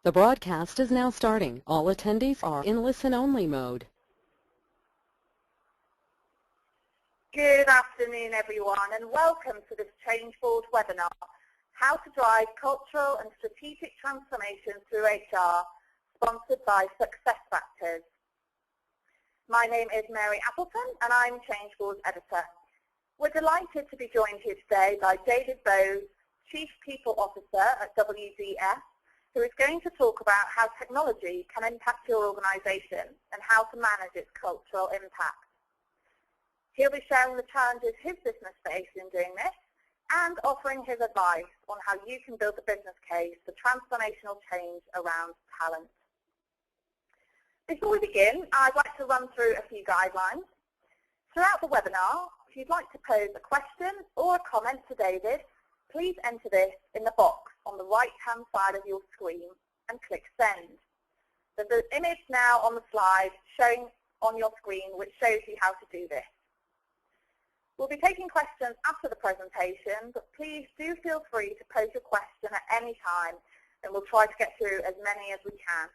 The broadcast is now starting. All attendees are in listen-only mode. Good afternoon, everyone, and welcome to this Change Board webinar, How to Drive Cultural and Strategic Transformation Through HR, sponsored by SuccessFactors. My name is Mary Appleton, and I'm Change Board's editor. We're delighted to be joined here today by David Bowes, Chief People Officer at WDS, who is going to talk about how technology can impact your organisation and how to manage its cultural impact. He'll be sharing the challenges his business faced in doing this and offering his advice on how you can build a business case for transformational change around talent. Before we begin, I'd like to run through a few guidelines. Throughout the webinar, if you'd like to pose a question or a comment to David, please enter this in the box on the right-hand side of your screen and click Send. There's an image now on the slide showing on your screen which shows you how to do this. We'll be taking questions after the presentation, but please do feel free to pose your question at any time, and we'll try to get through as many as we can.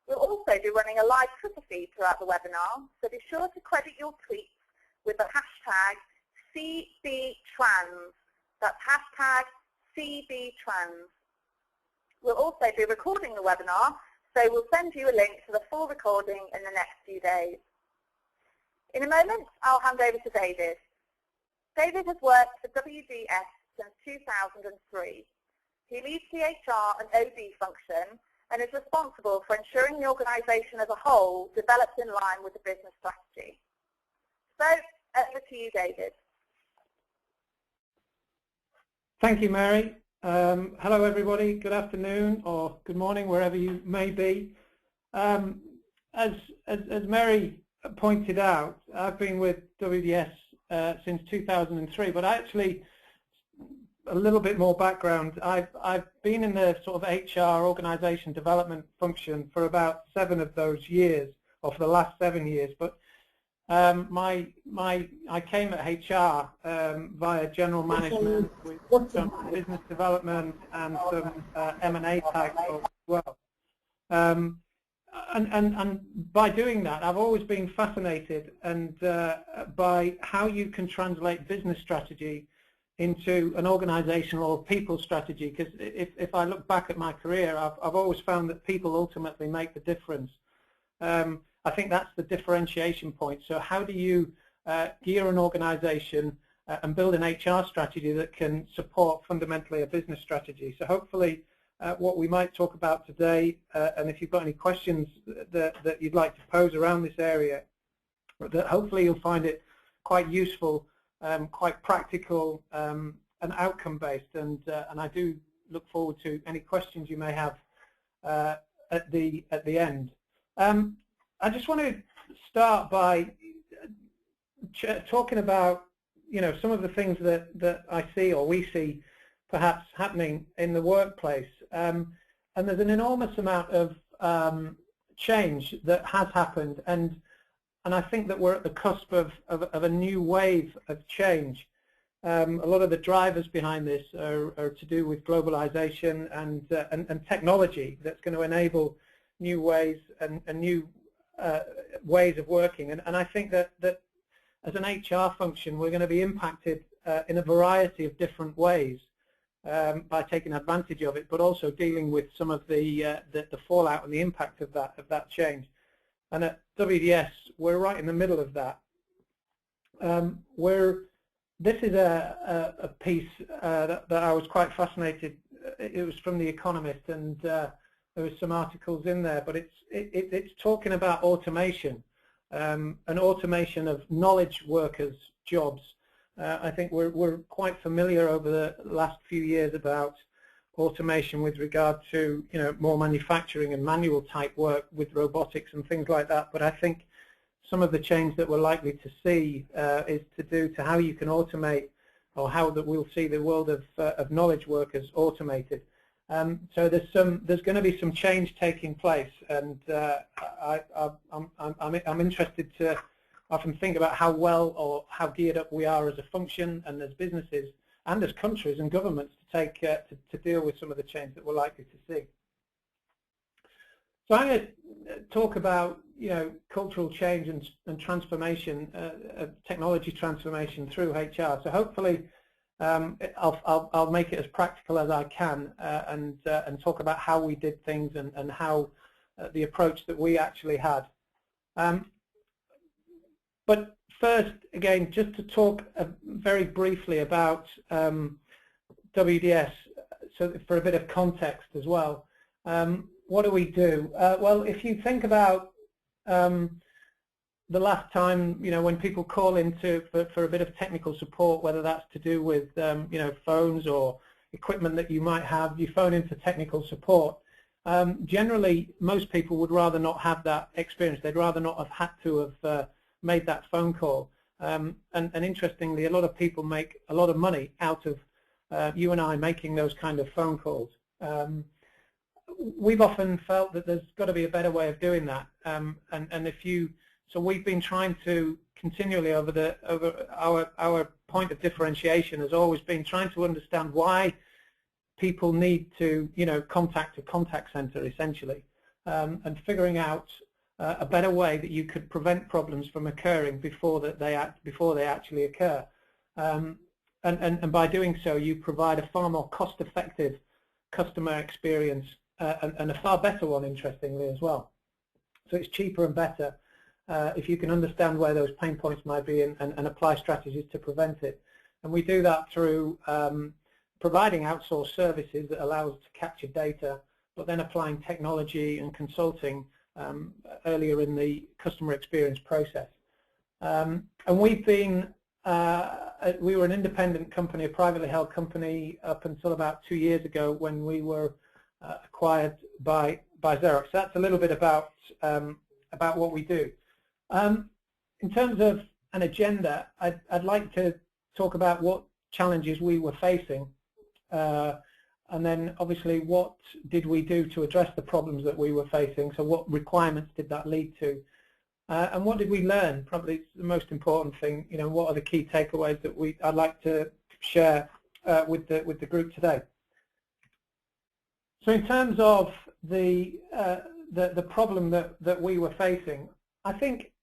We'll also be running a live Twitter feed throughout the webinar, so be sure to credit your tweets with the hashtag CBTrans. That's hashtag CBTrans. We'll also be recording the webinar, so we'll send you a link to the full recording in the next few days. In a moment, I'll hand over to David. David has worked for WDS since 2003. He leads the HR and OD function and is responsible for ensuring the organisation as a whole develops in line with the business strategy. So, over to you, David. Thank you, Mary. Hello, everybody. Good afternoon or good morning, wherever you may be. As Mary pointed out, I've been with WDS since 2003, but actually, a little bit more background. I've been in the sort of HR organisation development function for about 7 of those years, or for the last 7 years. But I came at HR via general management with some business development and some M&A type roles as well. And by doing that, I've always been fascinated by how you can translate business strategy into an organizational or people strategy, because if I look back at my career, I've always found that people ultimately make the difference. I think that's the differentiation point. So how do you gear an organization and build an HR strategy that can support fundamentally a business strategy? So hopefully what we might talk about today, and if you've got any questions that you'd like to pose around this area, that hopefully you'll find it quite useful, quite practical, and outcome-based. And I do look forward to any questions you may have at the end. I just want to start by talking about, some of the things that I see or we see perhaps happening in the workplace. And there's an enormous amount of change that has happened, and I think that we're at the cusp of a new wave of change. A lot of the drivers behind this are to do with globalization and technology that's going to enable new ways and new ways of working. And I think that as an HR function, we're going to be impacted in a variety of different ways by taking advantage of it, but also dealing with some of the fallout and the impact of that change. And at WDS, we're right in the middle of that. This is a piece that I was quite fascinated. It was from The Economist, and there was some articles in there, but it's talking about automation, and automation of knowledge workers' jobs. I think we're quite familiar over the last few years about automation with regard to more manufacturing and manual type work with robotics and things like that. But I think some of the change that we're likely to see is to do to how you can automate, or how that we'll see the world of knowledge workers automated. So there's going to be some change taking place, and I'm interested to often think about how well or how geared up we are as a function and as businesses and as countries and governments to take to deal with some of the change that we're likely to see. So I'm going to talk about cultural change and transformation, technology transformation through HR. So hopefully I'll make it as practical as I can and talk about how we did things and how the approach that we actually had. But first, again, just to talk very briefly about WDS, so for a bit of context as well. What do we do? Well, if you think about the last time, when people call in for a bit of technical support, whether that's to do with phones or equipment that you might have, you phone in for technical support. Generally, most people would rather not have that experience. They'd rather not have had to have made that phone call. And interestingly, a lot of people make a lot of money out of you and I making those kind of phone calls. We've often felt that there's got to be a better way of doing that, so we've been trying to continually over our point of differentiation has always been trying to understand why people need to contact a contact center essentially, and figuring out a better way that you could prevent problems from occurring before they actually occur, and by doing so you provide a far more cost-effective customer experience. And a far better one, interestingly, as well. So it's cheaper and better if you can understand where those pain points might be and apply strategies to prevent it. And we do that through providing outsourced services that allow us to capture data, but then applying technology and consulting earlier in the customer experience process. And we've been, we were an independent company, a privately held company, up until about 2 years ago when we were acquired by Xerox. That's a little bit about what we do. In terms of an agenda, I'd like to talk about what challenges we were facing, and then obviously what did we do to address the problems that we were facing. So what requirements did that lead to, and what did we learn? Probably the most important thing. What are the key takeaways that I'd like to share with the group today. So in terms of the problem that we were facing, I think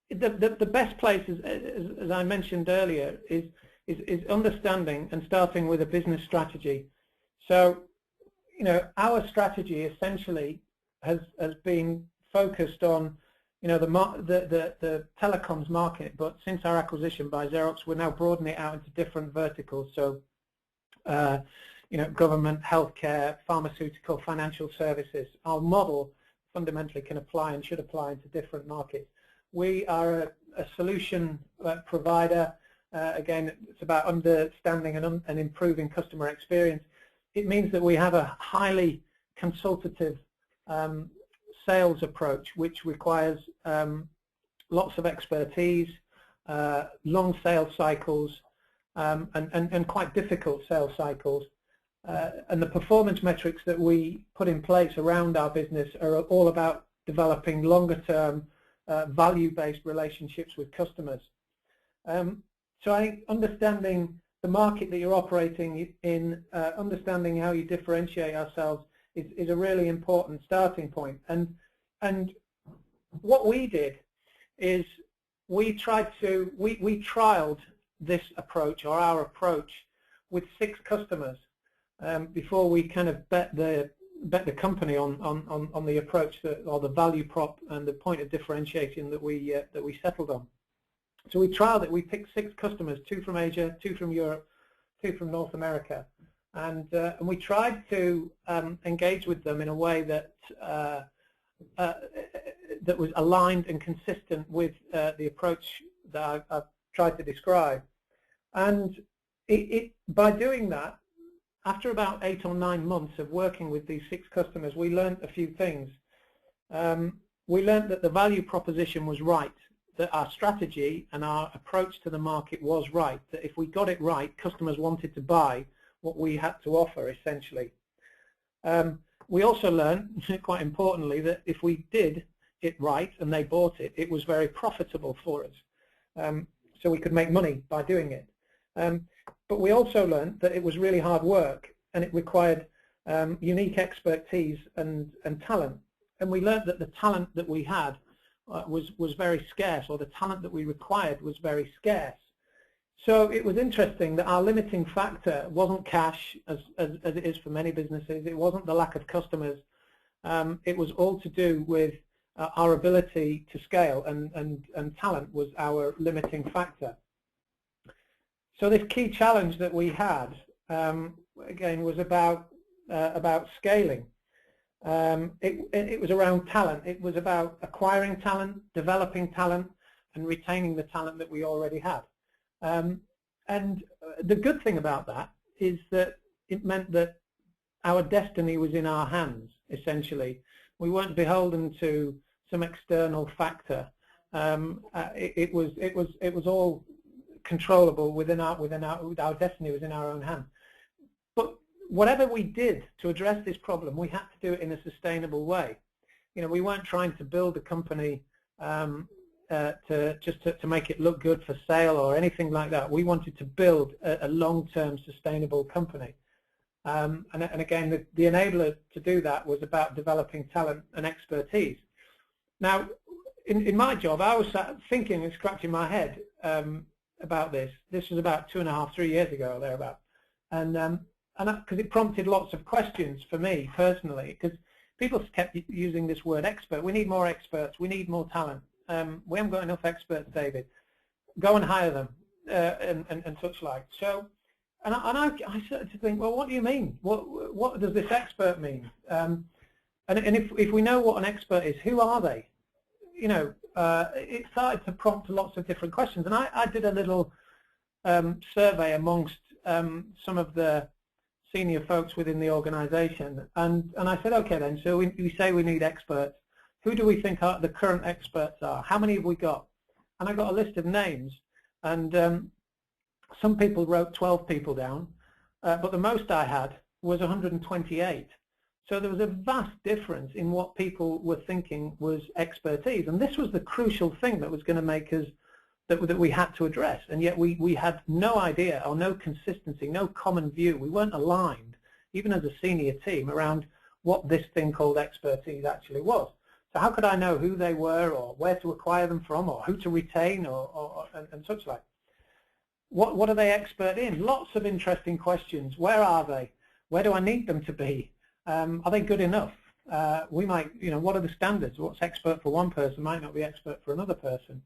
the best place, as I mentioned earlier, is understanding and starting with a business strategy. So, our strategy essentially has been focused on, the telecoms market, but since our acquisition by Xerox, we're now broadening it out into different verticals. So, government, healthcare, pharmaceutical, financial services. Our model fundamentally can apply and should apply into different markets. We are a solution provider. Again, it's about understanding and improving customer experience. It means that we have a highly consultative sales approach, which requires lots of expertise, long sales cycles, and quite difficult sales cycles. And the performance metrics that we put in place around our business are all about developing longer-term, value-based relationships with customers. So I think understanding the market that you're operating in, understanding how you differentiate ourselves is a really important starting point. And what we did is we trialed this approach, or our approach, with 6 customers before we kind of bet the company on the approach or the value prop and the point of differentiation that we settled on. So we trialed it. We picked 6 customers, 2 from Asia, 2 from Europe, 2 from North America, and we tried to engage with them in a way that that was aligned and consistent with the approach that I've tried to describe. And by doing that, after about 8 or 9 months of working with these 6 customers, we learned a few things. We learned that the value proposition was right, that our strategy and our approach to the market was right, that if we got it right, customers wanted to buy what we had to offer, essentially. We also learned, quite importantly, that if we did it right and they bought it, it was very profitable for us. So we could make money by doing it. But we also learned that it was really hard work and it required unique expertise and talent. we learned that the talent that we had was very scarce, or the talent that we required was very scarce. So it was interesting that our limiting factor wasn't cash, as it is for many businesses. It wasn't the lack of customers. It was all to do with our ability to scale, and talent was our limiting factor. So this key challenge that we had, again, was about scaling. It was around talent. It was about acquiring talent, developing talent, and retaining the talent that we already had. And the good thing about that is that it meant that our destiny was in our hands, essentially. We weren't beholden to some external factor. It was all controllable within our destiny was in our own hand. But whatever we did to address this problem, we had to do it in a sustainable way. You know, we weren't trying to build a company to make it look good for sale or anything like that. We wanted to build a long-term sustainable company. And again, the enabler to do that was about developing talent and expertise. Now, in my job, I was thinking and scratching my head about this. This was about 2.5, 3 years ago, or thereabout, and because it prompted lots of questions for me personally, because people kept using this word expert. We need more experts. We need more talent. We haven't got enough experts, David. Go and hire them, and such like. So, and I started to think, well, what do you mean? What does this expert mean? And if we know what an expert is, who are they? You know, it started to prompt lots of different questions. And I did a little survey amongst some of the senior folks within the organisation, and I said, okay then, so we say we need experts. Who do we think the current experts are? How many have we got? And I got a list of names, and some people wrote 12 people down, but the most I had was 128. So there was a vast difference in what people were thinking was expertise, and this was the crucial thing that was going to make us, that we had to address, and yet we had no idea or no consistency, no common view. We weren't aligned, even as a senior team, around what this thing called expertise actually was. So how could I know who they were, or where to acquire them from, or who to retain, and such like? What are they expert in? Lots of interesting questions. Where are they? Where do I need them to be? Are they good enough? We might, you know, what are the standards? What's expert for one person might not be expert for another person.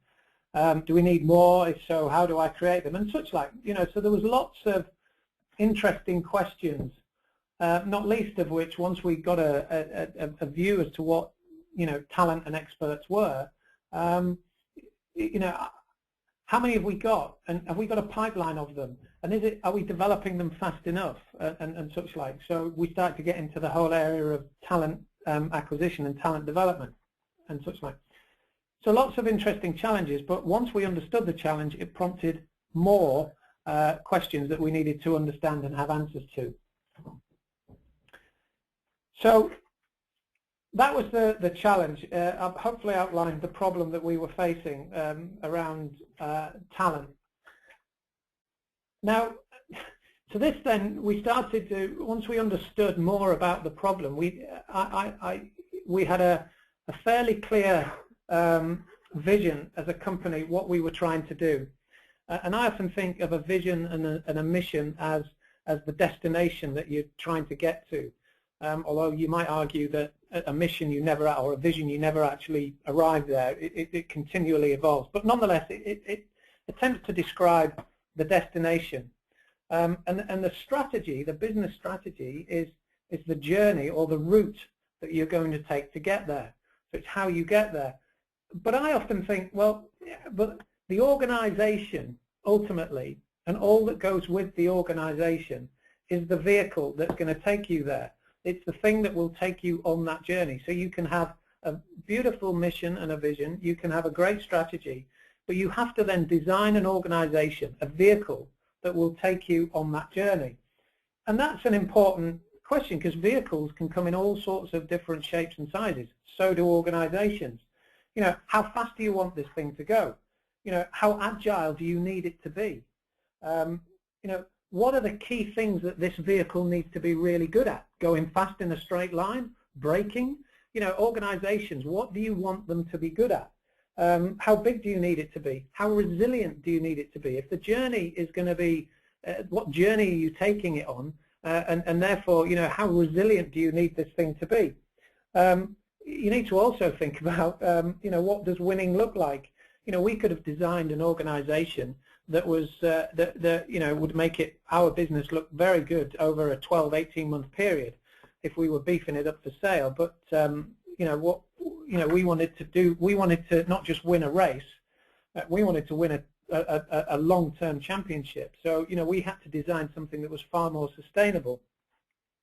Do we need more? If so, how do I create them? And such like, you know, so there was lots of interesting questions, not least of which, once we got a view as to what, you know, talent and experts were, you know, how many have we got, and have we got a pipeline of them, and are we developing them fast enough, and such like. So we start to get into the whole area of talent acquisition and talent development and such like. So lots of interesting challenges, but once we understood the challenge, it prompted more questions that we needed to understand and have answers to. So that was the challenge. I've hopefully outlined the problem that we were facing around talent. Now, to this then, we started to, once we understood more about the problem, we had a fairly clear vision as a company, what we were trying to do. And I often think of a vision and a mission as the destination that you're trying to get to. Although you might argue that a mission you never, or a vision you never actually arrive there, it continually evolves. But nonetheless, it attempts to describe the destination. And the strategy, the business strategy, is the journey or the route that you're going to take to get there. So it's how you get there. But I often think, well, but the organization ultimately, and all that goes with the organization, is the vehicle that's going to take you there. It's the thing that will take you on that journey. So you can have a beautiful mission and a vision, you can have a great strategy, but you have to then design an organization, a vehicle that will take you on that journey. And that's an important question, because vehicles can come in all sorts of different shapes and sizes. So do organizations. You know, how fast do you want this thing to go? You know, how agile do you need it to be? You know, what are the key things that this vehicle needs to be really good at? Going fast in a straight line, braking, organizations, what do you want them to be good at? How big do you need it to be? How resilient do you need it to be? If the journey is going to be, what journey are you taking it on? And therefore, how resilient do you need this thing to be? You need to also think about, what does winning look like? We could have designed an organization that was would make our business look very good over a 12-18 month period if we were beefing it up for sale. But we wanted to not just win a race, we wanted to win a long-term championship. So we had to design something that was far more sustainable.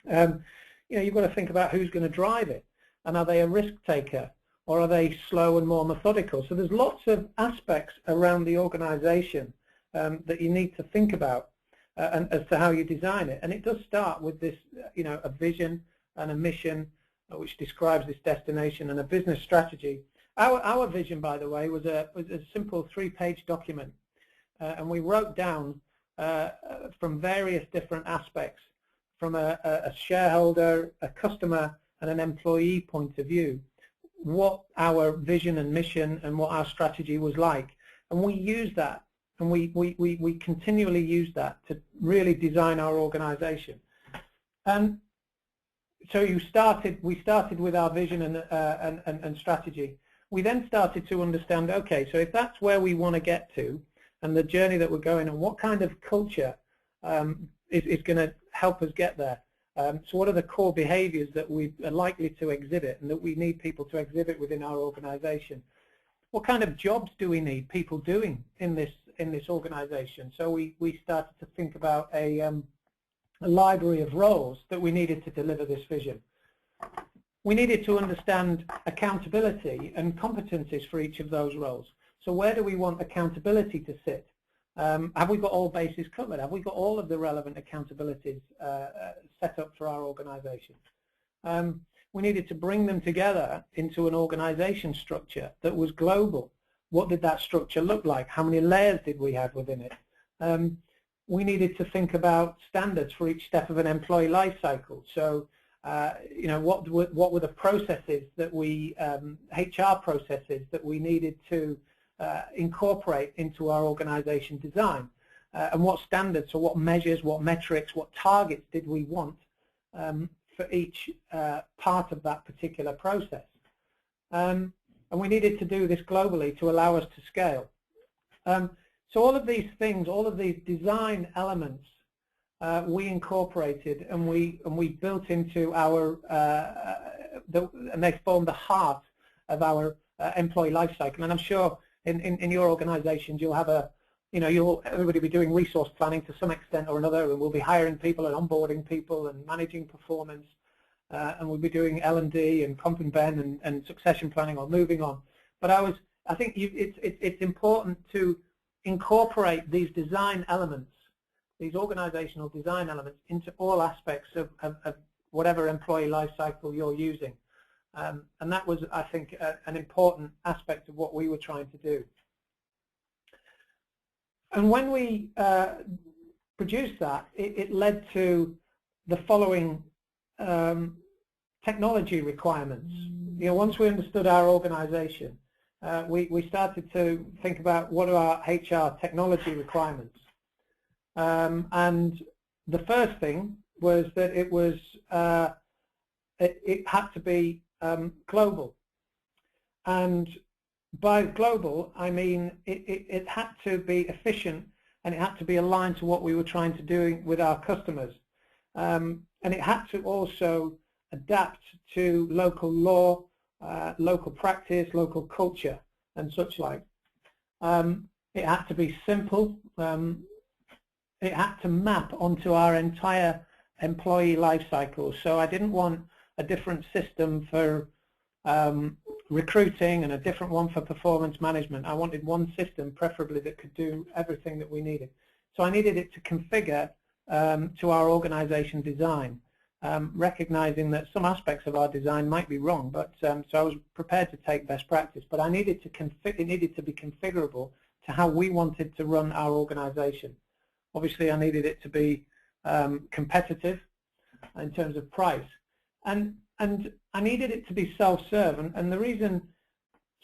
You've got to think about who's going to drive it, and are they a risk taker, or are they slow and more methodical? So there's lots of aspects around the organization that you need to think about and as to how you design it. And it does start with this, a vision and a mission which describes this destination, and a business strategy. Our vision, by the way, was a simple 3-page document, and we wrote down from various different aspects, from a shareholder, a customer, and an employee point of view, what our vision and mission and what our strategy was like. And we used that, and we continually use that to really design our organization. And so we started with our vision and strategy. We then started to understand, okay, so if that's where we want to get to and the journey that we're going on, what kind of culture is going to help us get there? So what are the core behaviors that we are likely to exhibit and that we need people to exhibit within our organization? What kind of jobs do we need people doing in this organization? So we started to think about a library of roles that we needed to deliver this vision. We needed to understand accountability and competencies for each of those roles. So where do we want accountability to sit? Have we got all bases covered? Have we got all of the relevant accountabilities set up for our organization? We needed to bring them together into an organization structure that was global. What did that structure look like? How many layers did we have within it? We needed to think about standards for each step of an employee life cycle. So, what were the processes that we, HR processes that we needed to incorporate into our organization design, and what standards, or what measures, what metrics, what targets did we want for each part of that particular process. And we needed to do this globally to allow us to scale. So all of these things, all of these design elements, we incorporated and we built into our, and they form the heart of our employee life cycle. And I'm sure in your organizations you'll have everybody be doing resource planning to some extent or another, and we'll be hiring people and onboarding people and managing performance, and we'll be doing L&D and comp and ben and succession planning or moving on. But I think it's important to incorporate these design elements, these organizational design elements, into all aspects of whatever employee life cycle you're using. And that was, I think, an important aspect of what we were trying to do. And when we produced that, it led to the following technology requirements. Once we understood our organization, we started to think about what are our HR technology requirements. And the first thing was that it had to be global. And by global, I mean it had to be efficient, and it had to be aligned to what we were trying to do with our customers. And it had to also adapt to local law, local practice, local culture, and such like. It had to be simple. It had to map onto our entire employee life cycle. So I didn't want a different system for recruiting and a different one for performance management. I wanted one system, preferably, that could do everything that we needed. So I needed it to configure to our organization design, recognizing that some aspects of our design might be wrong, but so I was prepared to take best practice, but I needed it needed to be configurable to how we wanted to run our organization. Obviously, I needed it to be competitive in terms of price. And and I needed it to be self-serve, and the reason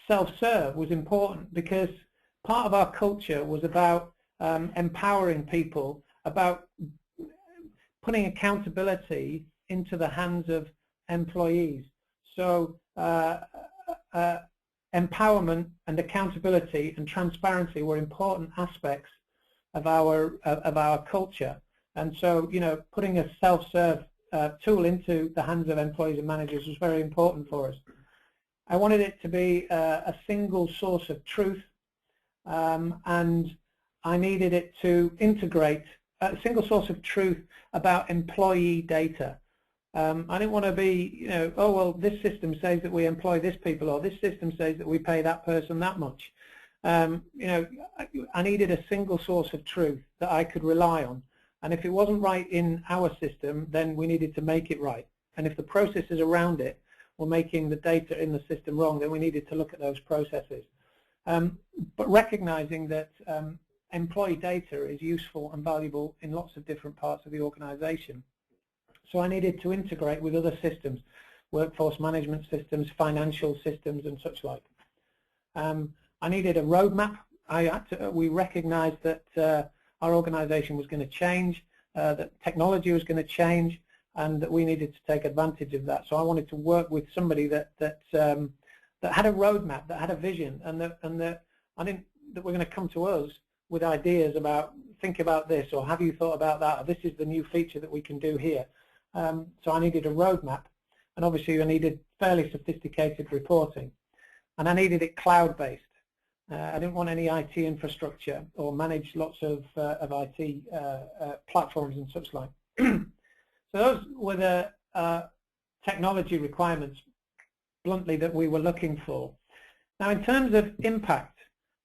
self-serve was important because part of our culture was about empowering people, about putting accountability into the hands of employees. So empowerment and accountability and transparency were important aspects of our culture. And so, you know, putting a self-serve tool into the hands of employees and managers was very important for us. I wanted it to be a single source of truth, and I needed it to integrate a single source of truth about employee data. I didn't want to be, you know, oh, well, this system says that we employ this people, or this system says that we pay that person that much. You know, I needed a single source of truth that I could rely on. And if it wasn't right in our system, then we needed to make it right. And if the processes around it were making the data in the system wrong, then we needed to look at those processes. But recognizing that employee data is useful and valuable in lots of different parts of the organization. So I needed to integrate with other systems, workforce management systems, financial systems, and such like. I needed a roadmap. We recognized that our organization was going to change, that technology was going to change, and that we needed to take advantage of that. So I wanted to work with somebody that had a roadmap, that had a vision, and that we're going to come to us with ideas about, think about this, or have you thought about that, or this is the new feature that we can do here. So I needed a roadmap, and obviously I needed fairly sophisticated reporting, and I needed it cloud-based. I didn't want any IT infrastructure or manage lots of IT platforms and such like. So those were the technology requirements, bluntly, that we were looking for. Now, in terms of impact,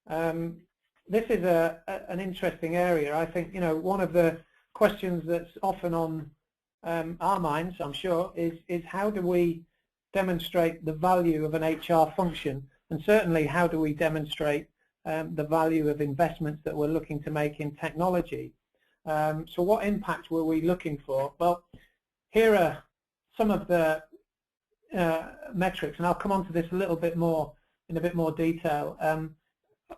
this is an interesting area. I think, you know, one of the questions that's often on our minds, I'm sure, is how do we demonstrate the value of an HR function, and certainly how do we demonstrate the value of investments that we're looking to make in technology. So what impact were we looking for? Well, here are some of the metrics, and I'll come on to this a little bit more in a bit more detail.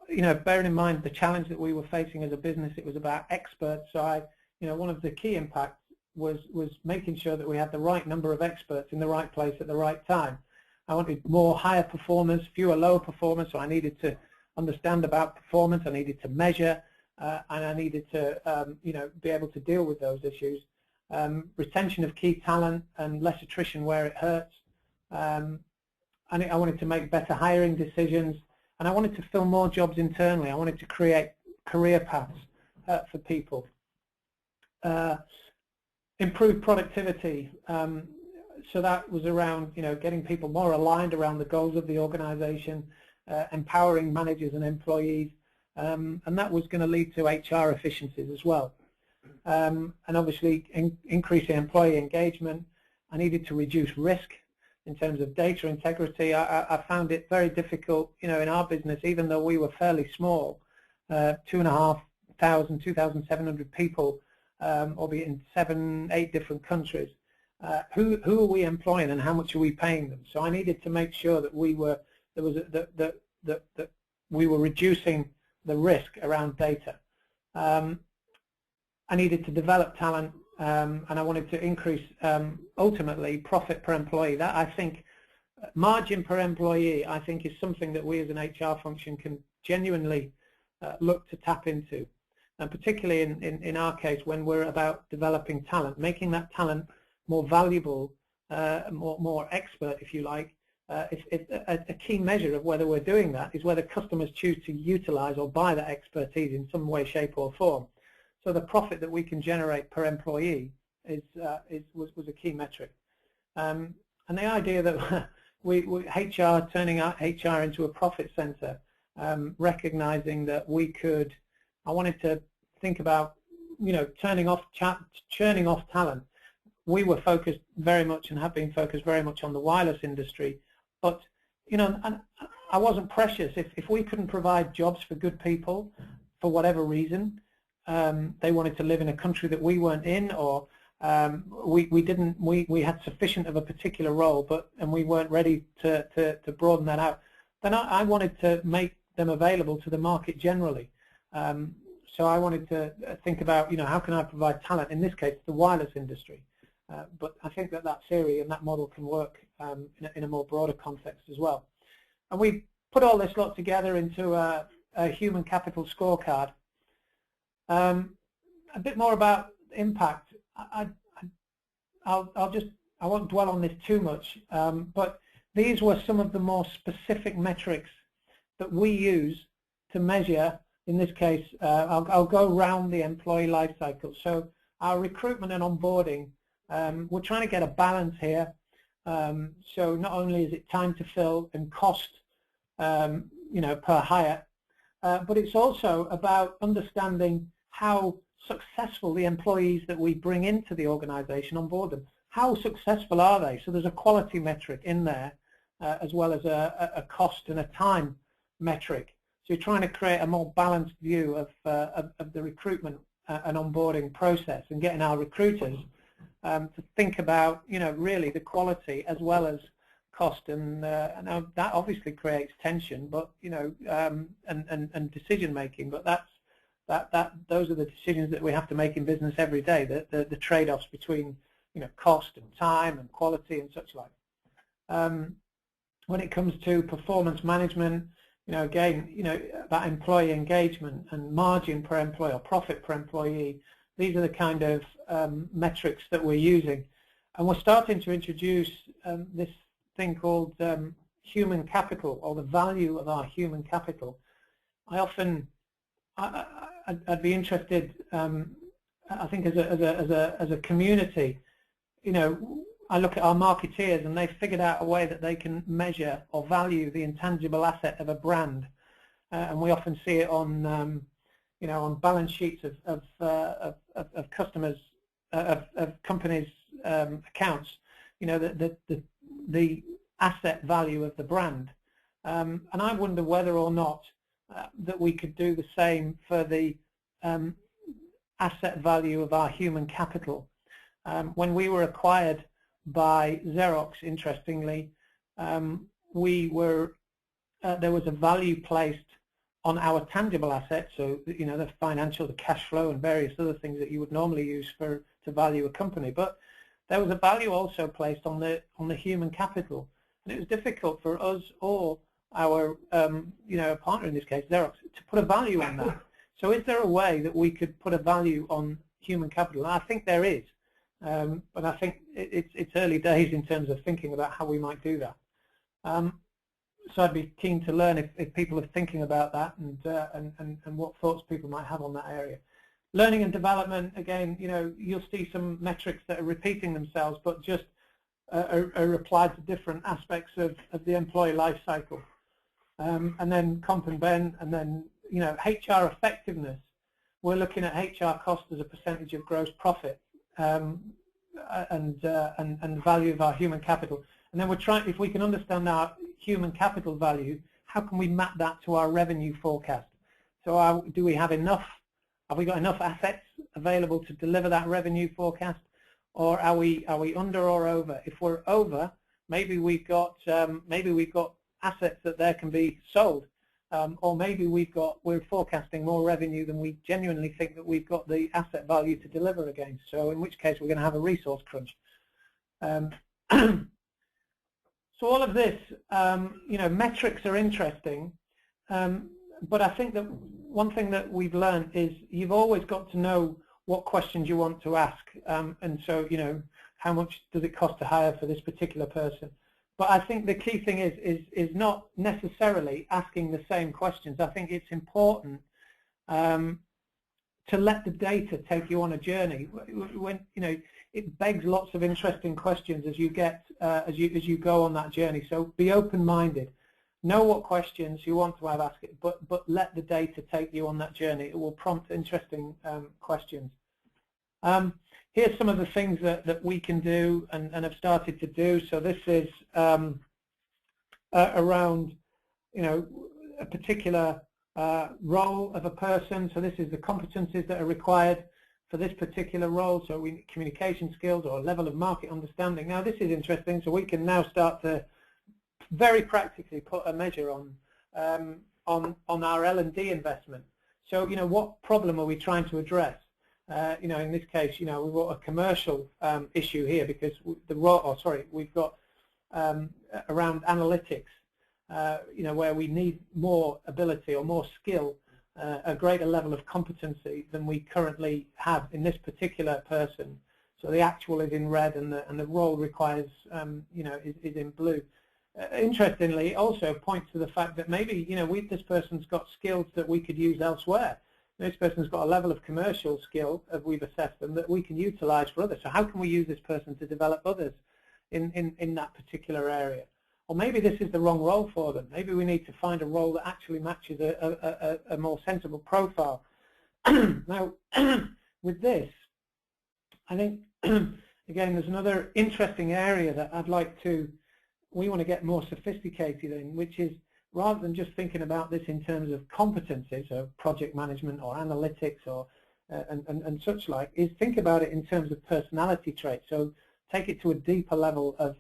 You know, bearing in mind the challenge that we were facing as a business, it was about experts. So you know, one of the key impacts was making sure that we had the right number of experts in the right place at the right time. I wanted more higher performers, fewer lower performers, so I needed to understand about performance, I needed to measure, and I needed to you know, be able to deal with those issues. Retention of key talent and less attrition where it hurts. And I wanted to make better hiring decisions, and I wanted to fill more jobs internally. I wanted to create career paths for people. Improve productivity. So that was around, you know, getting people more aligned around the goals of the organization, empowering managers and employees, and that was going to lead to HR efficiencies as well. And obviously increasing employee engagement. I needed to reduce risk in terms of data integrity. I found it very difficult, you know, in our business, even though we were fairly small, 2,500, 2,700 people, albeit in 7, 8 different countries. Who are we employing and how much are we paying them? So I needed to make sure that we were that we were reducing the risk around data. I needed to develop talent, and I wanted to increase ultimately profit per employee. That, I think, margin per employee, I think, is something that we as an HR function can genuinely look to tap into, and particularly in our case when we're about developing talent, making that talent more valuable, more expert, if you like. A key measure of whether we're doing that is whether customers choose to utilize or buy that expertise in some way, shape or form. So the profit that we can generate per employee was a key metric. And the idea that HR, turning our HR into a profit center, recognizing that we could, I wanted to think about, you know, churning off talent. We were focused very much and have been focused very much on the wireless industry, but, you know, and I wasn't precious. If we couldn't provide jobs for good people for whatever reason, they wanted to live in a country that we weren't in, or we had sufficient of a particular role, and we weren't ready to broaden that out. Then I wanted to make them available to the market generally. So I wanted to think about, how can I provide talent, in this case, the wireless industry. But I think that theory and that model can work in a more broader context as well. And we put all this lot together into a human capital scorecard. A bit more about impact. I won't dwell on this too much, but these were some of the more specific metrics that we use to measure. In this case, I'll go around the employee life cycle. So our recruitment and onboarding, we're trying to get a balance here. So not only is it time to fill and cost, per hire, but it's also about understanding how successful the employees that we bring into the organization onboard them. How successful are they? So there's a quality metric in there, as well as a cost and a time metric. So you're trying to create a more balanced view of the recruitment and onboarding process, and getting our recruiters to think about, really the quality as well as cost, and now that obviously creates tension, but and decision making. But those are the decisions that we have to make in business every day. The trade-offs between cost and time and quality and such like. When it comes to performance management, again, that employee engagement and margin per employee or profit per employee, these are the kind of metrics that we're using. And we're starting to introduce this thing called human capital, or the value of our human capital. I'd be interested, I think as a community, I look at our marketeers, and they've figured out a way that they can measure or value the intangible asset of a brand, and we often see it on on balance sheets of customers, of companies' accounts. The asset value of the brand, and I wonder whether or not that we could do the same for the asset value of our human capital. When we were acquired by Xerox, interestingly, there was a value placed on our tangible assets, so the financial, the cash flow, and various other things that you would normally use to value a company. But there was a value also placed on the human capital, and it was difficult for us or our partner, in this case Xerox, to put a value on that. So is there a way that we could put a value on human capital? And I think there is, but I think it's early days in terms of thinking about how we might do that. So I'd be keen to learn if people are thinking about that, and what thoughts people might have on that area. Learning and development, again, you'll see some metrics that are repeating themselves, but just are applied to different aspects of the employee life cycle. And then comp and ben, and then HR effectiveness. We're looking at HR cost as a percentage of gross profit, and the value of our human capital. And then we're trying, if we can understand our human capital value, how can we map that to our revenue forecast? So do we have enough? Have we got enough assets available to deliver that revenue forecast, or are we under or over? If we're over, maybe we've got assets that there can be sold, or maybe we're forecasting more revenue than we genuinely think that we've got the asset value to deliver against. So in which case we're going to have a resource crunch. So all of this, metrics are interesting, but I think that one thing that we've learned is you've always got to know what questions you want to ask, and so how much does it cost to hire for this particular person. But I think the key thing is not necessarily asking the same questions. I think it's important to let the data take you on a journey. When it begs lots of interesting questions as you get as you go on that journey. So be open-minded. Know what questions you want to have asked, but let the data take you on that journey. It will prompt interesting questions. Here's some of the things that we can do and have started to do. So this is around a particular role of a person. So this is the competencies that are required. for this particular role, so we need communication skills or level of market understanding. Now this is interesting, so we can now start to very practically put a measure on our L&D investment. So, you know, what problem are we trying to address? You know, in this case, you know, we've got a commercial issue here because we've got around analytics, you know, where we need more ability or more skill, a greater level of competency than we currently have in this particular person. So the actual is in red, and the role requires, you know, is in blue. Interestingly, it also points to the fact that maybe, you know, this person's got skills that we could use elsewhere. This person's got a level of commercial skill, as we've assessed them, that we can utilize for others. So how can we use this person to develop others in that particular area? Or maybe this is the wrong role for them. Maybe we need to find a role that actually matches a more sensible profile. Now, with this, I think, again, there's another interesting area that we want to get more sophisticated in, which is rather than just thinking about this in terms of competencies, so project management or analytics or and such like, is think about it in terms of personality traits. So take it to a deeper level of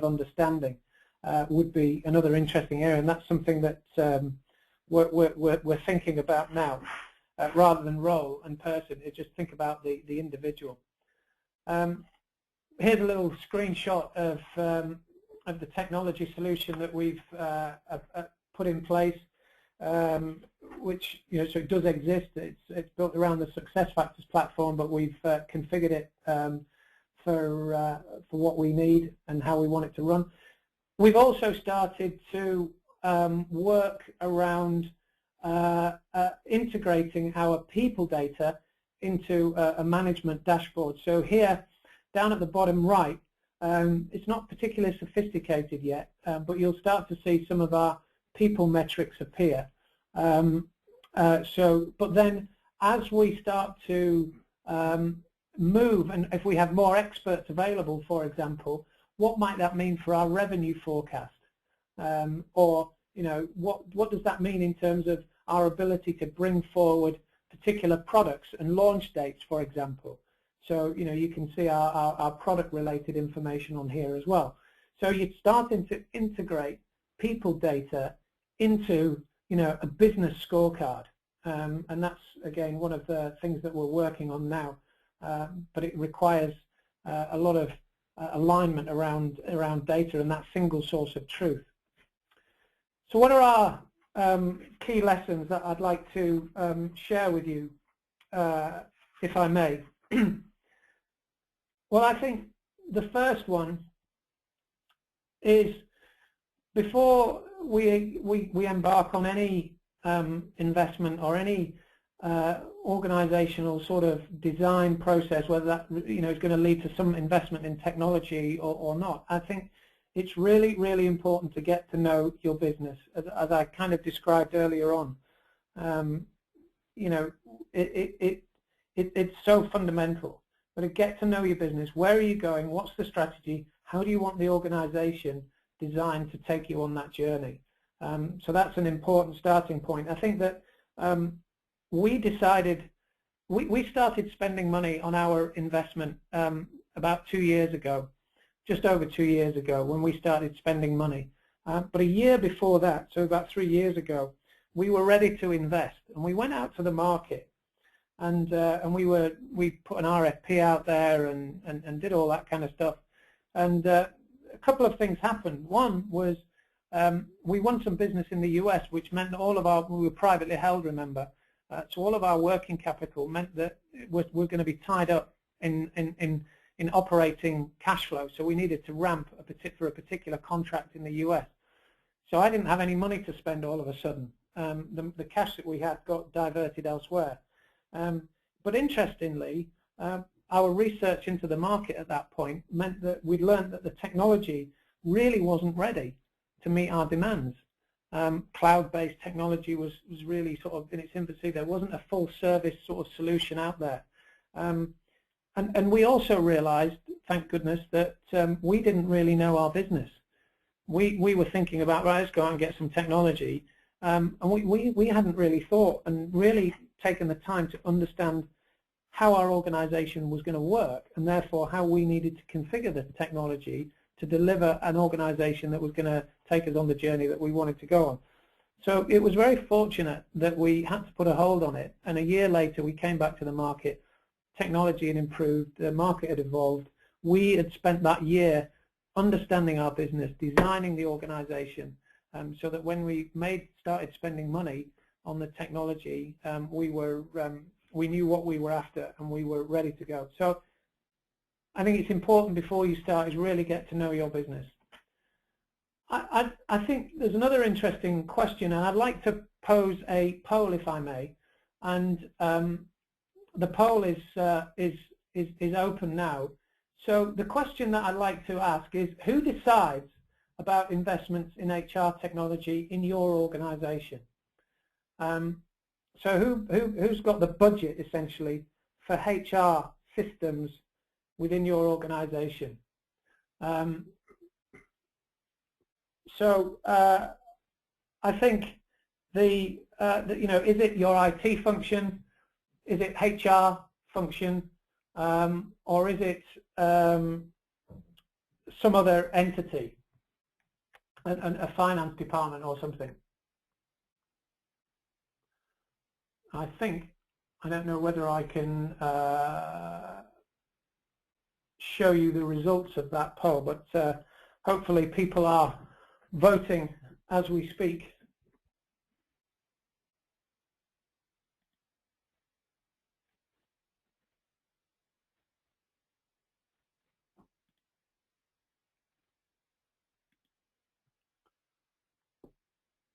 understanding would be another interesting area, and that's something that we're thinking about now, rather than role and person. It's just think about the individual. Here's a little screenshot of the technology solution that we've put in place, which, you know, so it does exist. It's built around the SuccessFactors platform, but we've configured it for what we need and how we want it to run. We've also started to work around integrating our people data into a management dashboard. So here, down at the bottom right, it's not particularly sophisticated yet, but you'll start to see some of our people metrics appear. But then as we start to move, and if we have more experts available, for example, what might that mean for our revenue forecast? Or, you know, what does that mean in terms of our ability to bring forward particular products and launch dates, for example? So, you know, you can see our product-related information on here as well. So you're starting to integrate people data into, you know, a business scorecard, and that's again one of the things that we're working on now. But it requires a lot of alignment around data and that single source of truth. So what are our key lessons that I'd like to share with you, if I may? Well, I think the first one is, before we embark on any investment or any organizational sort of design process, whether that, you know, is going to lead to some investment in technology or not, I think it's really, really important to get to know your business, as I kind of described earlier on. You know, it's so fundamental. But to get to know your business, where are you going, what's the strategy, how do you want the organization designed to take you on that journey? So that's an important starting point. I think that we started spending money on our investment about 2 years ago, just over 2 years ago, when we started spending money. But a year before that, so about 3 years ago, we were ready to invest, and we went out to the market. And we put an RFP out there and did all that kind of stuff. And a couple of things happened. One was we won some business in the US, which meant that we were privately held, remember. So all of our working capital meant that we're going to be tied up in operating cash flow. So we needed to ramp for a particular contract in the US. So I didn't have any money to spend all of a sudden. The cash that we had got diverted elsewhere. But interestingly, our research into the market at that point meant that we'd learned that the technology really wasn't ready to meet our demands. Cloud-based technology was really sort of in its infancy. There wasn't a full service sort of solution out there. And we also realized, thank goodness, that we didn't really know our business. We were thinking about, right, let's go out and get some technology. And we hadn't really thought and really taken the time to understand how our organization was going to work, and therefore how we needed to configure the technology to deliver an organization that was going to take us on the journey that we wanted to go on. So it was very fortunate that we had to put a hold on it, and a year later we came back to the market. Technology had improved, the market had evolved. We had spent that year understanding our business, designing the organization, so that when we started spending money on the technology, we knew what we were after and we were ready to go. So I think it's important before you start is really get to know your business. I think there's another interesting question, and I'd like to pose a poll, if I may. And the poll is open now. So the question that I'd like to ask is, who decides about investments in HR technology in your organization? So who's got the budget, essentially, for HR systems within your organization? So I think is it your IT function? Is it HR function? Or is it some other entity, a finance department or something? I don't know whether I can show you the results of that poll, but hopefully people are voting as we speak.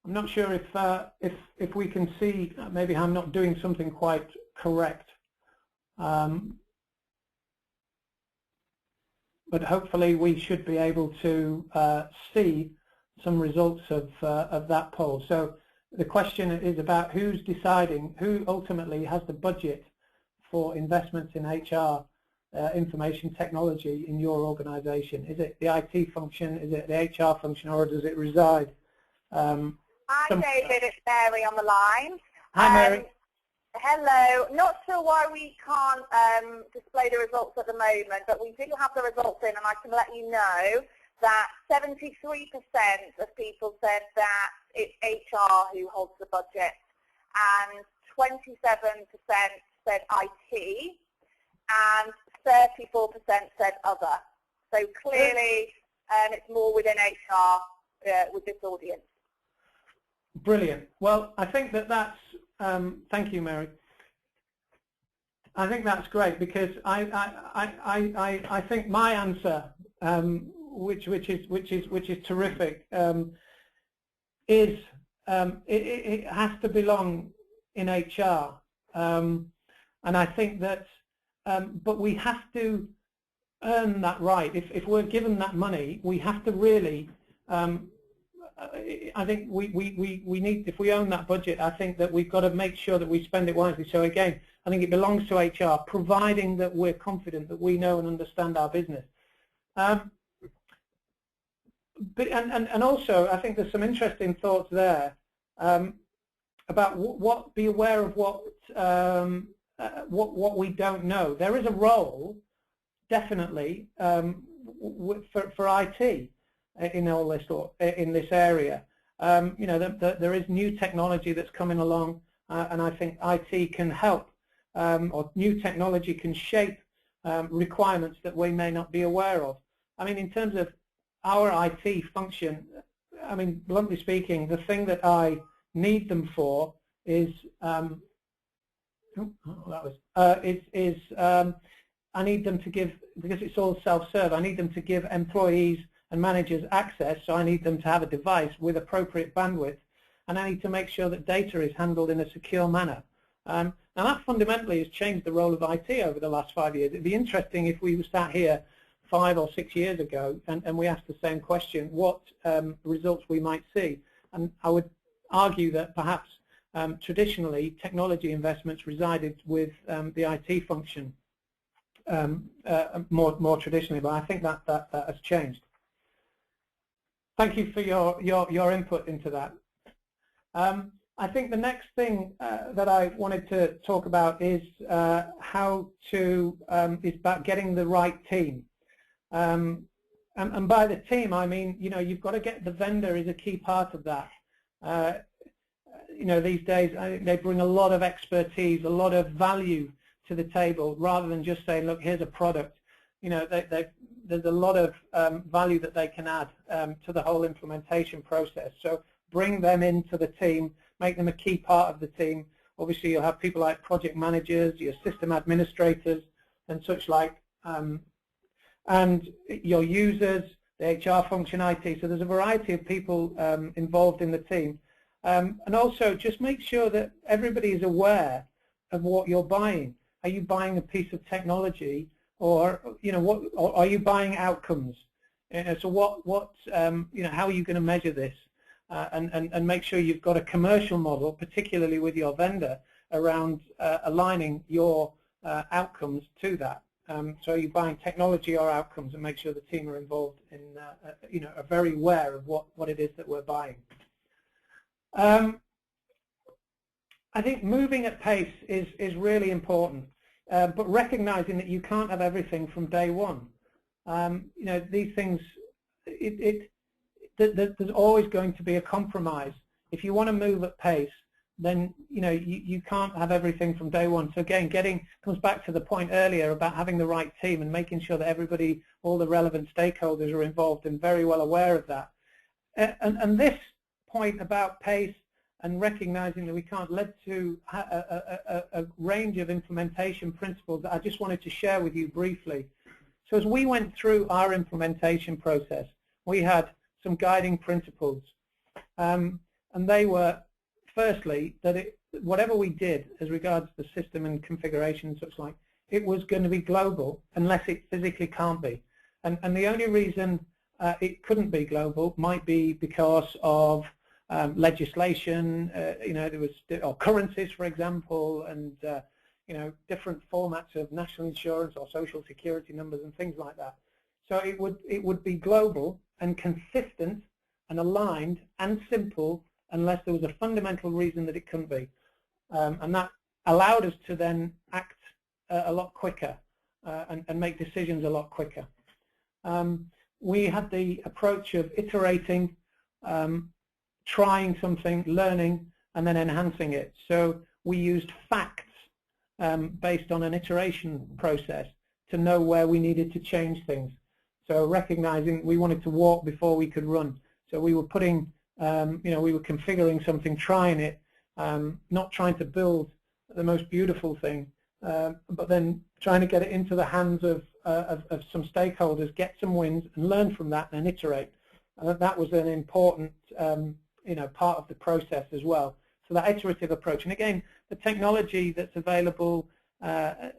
I'm not sure if we can see, maybe I'm not doing something quite correct, but hopefully we should be able to see some results of that poll. So the question is about who's deciding, who ultimately has the budget for investments in HR information technology in your organization. Is it the IT function, is it the HR function, or does it reside? Hi David, it's Mary on the line. Hi Mary. Hello. Not sure why we can't display the results at the moment, but we do have the results in, and I can let you know that 73% of people said that it's HR who holds the budget, and 27% said IT, and 34% said other. So clearly it's more within HR with this audience. Brilliant. Well, I think that's, thank you, Mary. I think that's great, because I think my answer, which is terrific, is it has to belong in HR, and I think that, but we have to earn that right. If we're given that money, we have to really. I think we need, if we own that budget, I think that we've got to make sure that we spend it wisely. So again, I think it belongs to HR, providing that we're confident that we know and understand our business. But also, I think there's some interesting thoughts there about be aware of what we don't know. There is a role, definitely, for IT. In all this, or in this area, there is new technology that's coming along, and I think IT can help, or new technology can shape requirements that we may not be aware of. I mean, in terms of our IT function, I mean, bluntly speaking, the thing that I need them for is, I need them to give, because it's all self-serve, I need them to give employees and managers access, so I need them to have a device with appropriate bandwidth, and I need to make sure that data is handled in a secure manner. Now that fundamentally has changed the role of IT over the last 5 years. It'd be interesting if we were sat here 5 or 6 years ago and we asked the same question, what results we might see. And I would argue that perhaps traditionally technology investments resided with the IT function more traditionally, but I think that has changed. Thank you for your input into that. I think the next thing that I wanted to talk about is how to is about getting the right team. And by the team, I mean, you know, you've got to get the vendor is a key part of that. You know, these days I think they bring a lot of expertise, a lot of value to the table, rather than just saying, look, here's a product. You know, there's a lot of value that they can add to the whole implementation process. So bring them into the team, make them a key part of the team. Obviously, you'll have people like project managers, your system administrators, and such like, and your users, the HR function, IT. So there's a variety of people involved in the team. And also, just make sure that everybody is aware of what you're buying. Are you buying a piece of technology, or you know, or are you buying outcomes? So you know, how are you going to measure this? And make sure you've got a commercial model, particularly with your vendor, around aligning your outcomes to that. So you're buying technology or outcomes, and make sure the team are involved in, you know, are very aware of what it is that we're buying. I think moving at pace is really important, but recognizing that you can't have everything from day one. You know, these things, there's always going to be a compromise. If you want to move at pace, then you know you can't have everything from day one. So again, comes back to the point earlier about having the right team and making sure that everybody, all the relevant stakeholders, are involved and very well aware of that. And this point about pace and recognizing that we can't lead to a range of implementation principles that I just wanted to share with you briefly. So as we went through our implementation process, we had some guiding principles, and they were, firstly, that whatever we did as regards the system and configuration and such like, it was going to be global unless it physically can't be. And the only reason it couldn't be global might be because of legislation, you know, there was, or currencies, for example, and you know, different formats of national insurance or social security numbers and things like that. So it would be global and consistent and aligned and simple unless there was a fundamental reason that it couldn't be. And that allowed us to then act a lot quicker and make decisions a lot quicker. We had the approach of iterating, trying something, learning, and then enhancing it. So we used facts based on an iteration process to know where we needed to change things. So recognizing we wanted to walk before we could run. So we were putting, you know, we were configuring something, trying it, not trying to build the most beautiful thing, but then trying to get it into the hands of some stakeholders, get some wins, and learn from that and iterate. And that was an important, you know, part of the process as well. So that iterative approach. And again, the technology that's available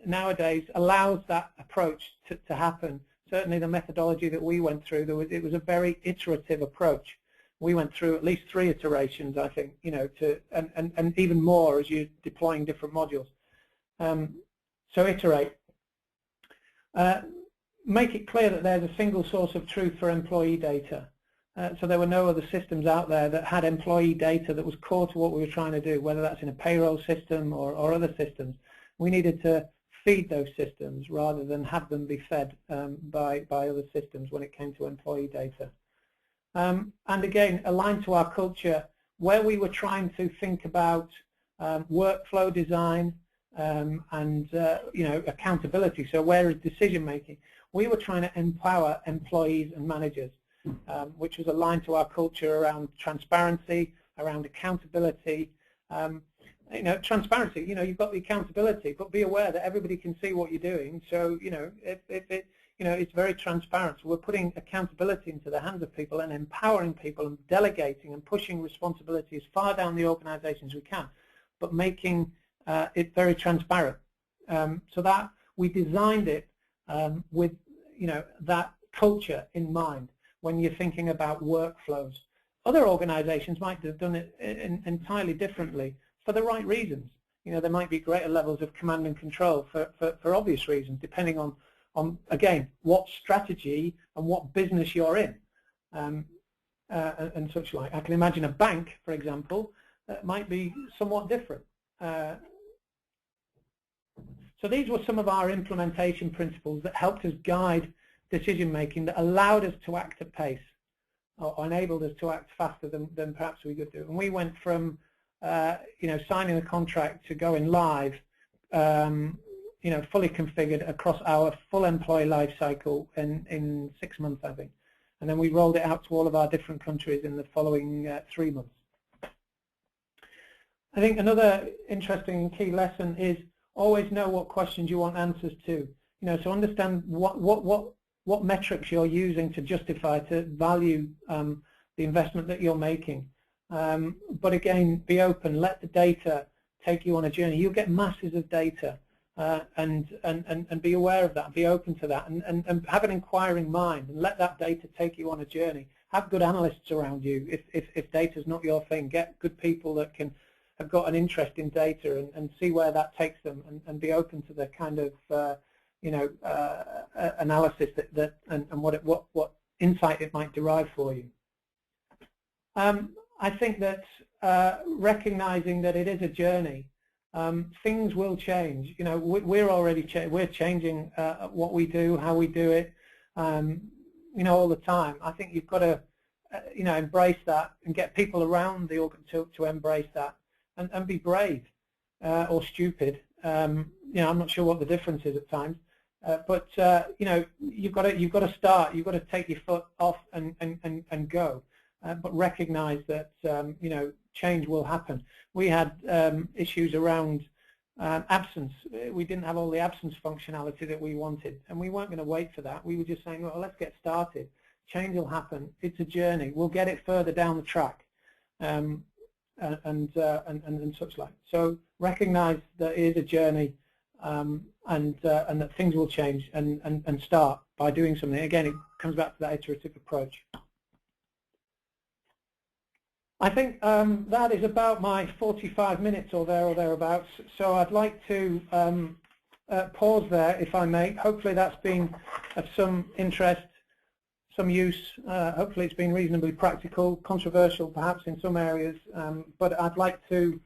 nowadays allows that approach to happen. Certainly the methodology that we went through, it was a very iterative approach. We went through at least 3 iterations, I think, you know, and even more as you're deploying different modules. So iterate. Make it clear that there's a single source of truth for employee data. So there were no other systems out there that had employee data that was core to what we were trying to do, whether that's in a payroll system or other systems. We needed to feed those systems rather than have them be fed by other systems when it came to employee data. And again, aligned to our culture, where we were trying to think about workflow design and you know, accountability. So where is decision making? We were trying to empower employees and managers, which was aligned to our culture around transparency, around accountability. You know, transparency. You know, you've got the accountability, but be aware that everybody can see what you're doing. So you know, you know, it's very transparent. So we're putting accountability into the hands of people and empowering people and delegating and pushing responsibility as far down the organisation as we can, but making it very transparent. So that we designed it with, you know, that culture in mind when you're thinking about workflows. Other organisations might have done it entirely differently for the right reasons. You know, there might be greater levels of command and control for obvious reasons, depending on again, what strategy and what business you're in, and such like. I can imagine a bank, for example, might be somewhat different. So these were some of our implementation principles that helped us guide decision making, that allowed us to act at pace, or enabled us to act faster than perhaps we could do. And we went from signing a contract to going live, fully configured across our full employee life cycle in 6 months, I think. And then we rolled it out to all of our different countries in the following 3 months. I think another interesting key lesson is always know what questions you want answers to. So understand what metrics you're using to justify, to value the investment that you're making. But again, be open. Let the data take you on a journey. You'll get masses of data, and be aware of that. Be open to that, and have an inquiring mind, and let that data take you on a journey. Have good analysts around you. If data's not your thing, get good people that have got an interest in data, and see where that takes them, and be open to the kind of analysis and what insight it might derive for you. I think that recognizing that it is a journey, things will change. We're changing what we do, how we do it, all the time. I think you've got to embrace that, and get people around the organ to embrace that, and be brave or stupid. I'm not sure what the difference is at times, but you've got to start. You've got to take your foot off and go. But recognize that change will happen. We had issues around absence. We didn't have all the absence functionality that we wanted, and we weren't going to wait for that. We were just saying, well, let's get started. Change will happen. It's a journey. We'll get it further down the track, and such like. So recognize that it is a journey, and that things will change, and start by doing something. Again, it comes back to that iterative approach. I think that is about my 45 minutes or thereabouts. So I'd like to pause there, if I may. Hopefully that's been of some interest, some use. Hopefully it's been reasonably practical, controversial perhaps in some areas. But I'd like to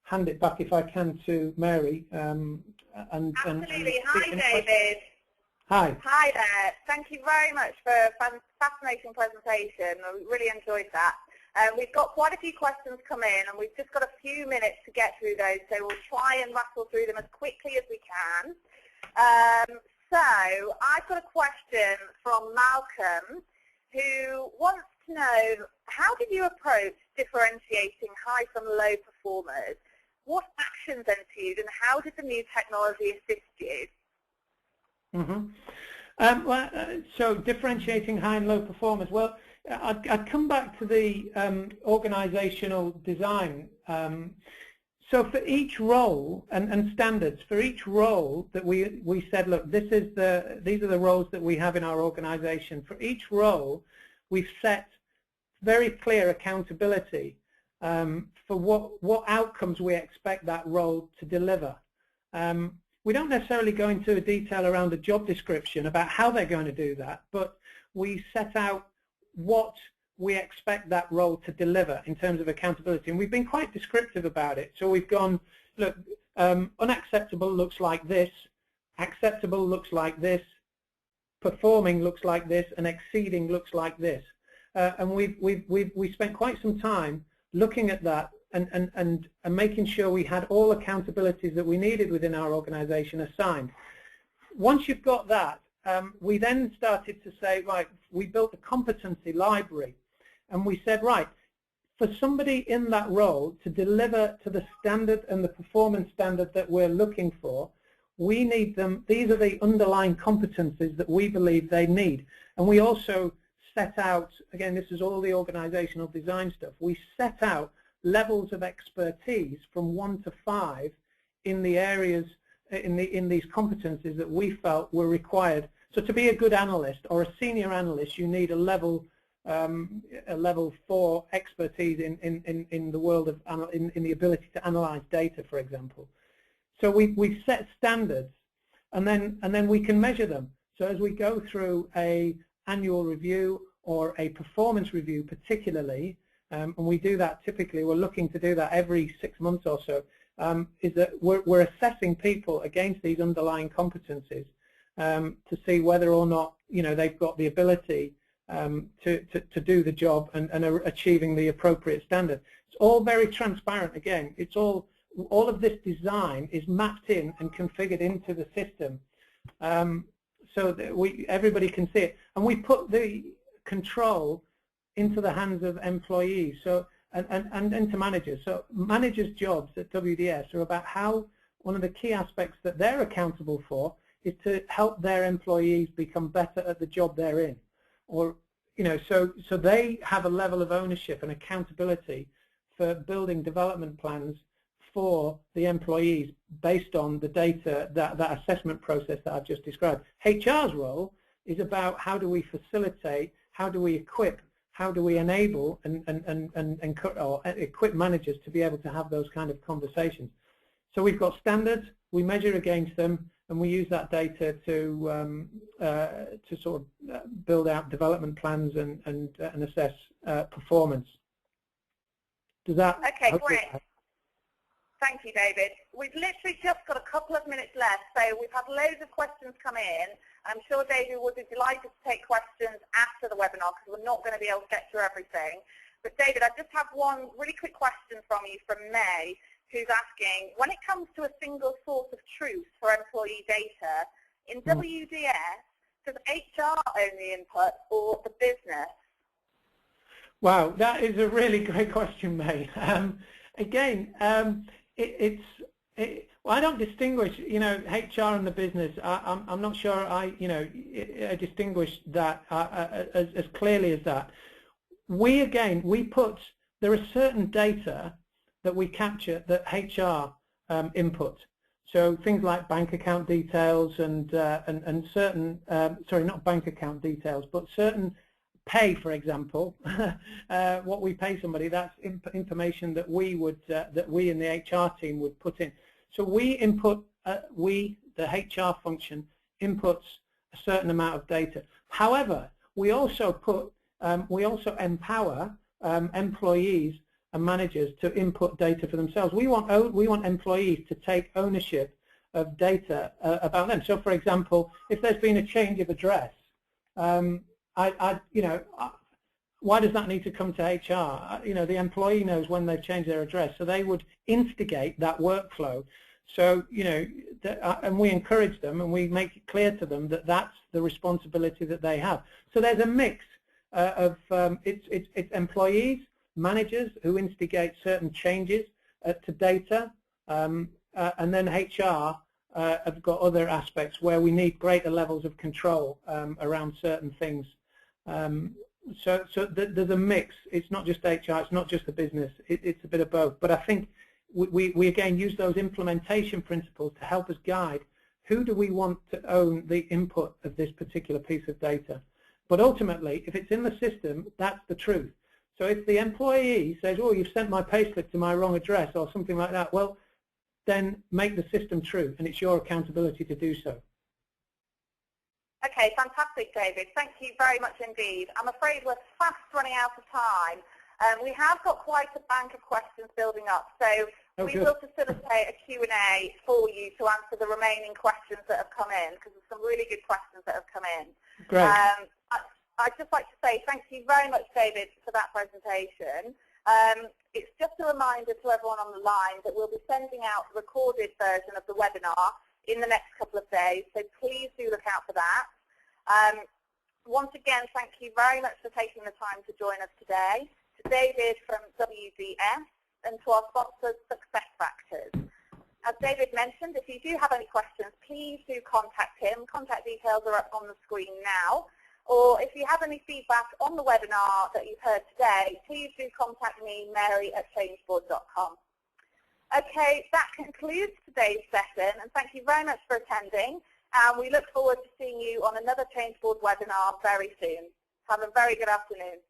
hand it back, if I can, to Mary. Absolutely. Hi, David. Hi. Hi there. Thank you very much for a fascinating presentation. I really enjoyed that. We've got quite a few questions come in, and we've just got a few minutes to get through those, so we'll try and rattle through them as quickly as we can. So I've got a question from Malcolm, who wants to know, how did you approach differentiating high from low performers? What actions ensued, and how did the new technology assist you? So differentiating high and low performers. Well, I'd come back to the organizational design. So for each role and standards, for each role that we said, look, these are the roles that we have in our organization. For each role, we've set very clear accountability for what outcomes we expect that role to deliver. We don't necessarily go into detail around the job description about how they're going to do that, but we set out what we expect that role to deliver in terms of accountability, and we've been quite descriptive about it. So we've gone, look, unacceptable looks like this, acceptable looks like this, performing looks like this, and exceeding looks like this. And we spent quite some time looking at that and making sure we had all accountabilities that we needed within our organization assigned. Once you've got that, we then started to say, right, we built a competency library, and we said, right, for somebody in that role to deliver to the standard and the performance standard that we're looking for, we need them. These are the underlying competencies that we believe they need. And we also set out, again, this is all the organizational design stuff, we set out levels of expertise from 1 to 5 in the areas, in these competencies that we felt were required. So to be a good analyst or a senior analyst, you need a level 4 expertise in the world of in the ability to analyze data, for example. So we set standards, and then we can measure them. So as we go through a annual review or a performance review, particularly, and we do that typically, we're looking to do that every 6 months or so, is that we're assessing people against these underlying competencies to see whether or not they've got the ability to do the job and are achieving the appropriate standard. It's all very transparent. Again, it's all of this design is mapped in and configured into the system, so that everybody can see it, and we put the control into the hands of employees, so and into managers. So managers' jobs at WDS are about how one of the key aspects that they're accountable for is to help their employees become better at the job they're in, or so they have a level of ownership and accountability for building development plans for the employees based on the data, that assessment process that I've just described. HR's role is about how do we facilitate, how do we equip, how do we enable and equip managers to be able to have those kind of conversations. So we've got standards, we measure against them, and we use that data to sort of build out development plans and assess performance. Does that? Okay, great. Thank you, David. We've literally just got a couple of minutes left, so we've had loads of questions come in. I'm sure David would be delighted to take questions after the webinar because we're not going to be able to get through everything. But David, I just have one really quick question from you from May, who's asking, when it comes to a single source of truth for employee data, in WDS, does HR own the input or the business? Wow, that is a really great question, May. Again, well, I don't distinguish, HR and the business. I'm not sure I distinguish that as clearly as that. There are certain data that we capture that HR input. So things like bank account details and certain, sorry, not bank account details, but certain pay, for example, what we pay somebody, that's information that we in the HR team would put in. So we input, the HR function inputs a certain amount of data. However, we also empower employees and managers to input data for themselves. We want employees to take ownership of data about them. So, for example, if there's been a change of address, why does that need to come to HR? The employee knows when they've changed their address, so they would instigate that workflow. So, and we encourage them and we make it clear to them that that's the responsibility that they have. So there's a mix of it's employees, managers who instigate certain changes to data, and then HR have got other aspects where we need greater levels of control around certain things. So there's a mix. It's not just HR, it's not just the business, it's a bit of both. But I think we again use those implementation principles to help us guide who do we want to own the input of this particular piece of data. But ultimately, if it's in the system, that's the truth. So if the employee says, oh, you've sent my payslip to my wrong address or something like that, well, then make the system true, and it's your accountability to do so. Okay, fantastic, David. Thank you very much indeed. I'm afraid we're fast running out of time. We have got quite a bank of questions building up, so we will facilitate a Q&A for you to answer the remaining questions that have come in, because there's some really good questions that have come in. Great. I'd just like to say thank you very much, David, for that presentation. It's just a reminder to everyone on the line that we'll be sending out the recorded version of the webinar in the next couple of days, so please do look out for that. Once again, thank you very much for taking the time to join us today. To David from WDS and to our sponsors, SuccessFactors. As David mentioned, if you do have any questions, please do contact him. Contact details are up on the screen now. Or if you have any feedback on the webinar that you've heard today, please do contact me, Mary@changeboard.com. Okay, that concludes today's session, and thank you very much for attending. And we look forward to seeing you on another Changeboard webinar very soon. Have a very good afternoon.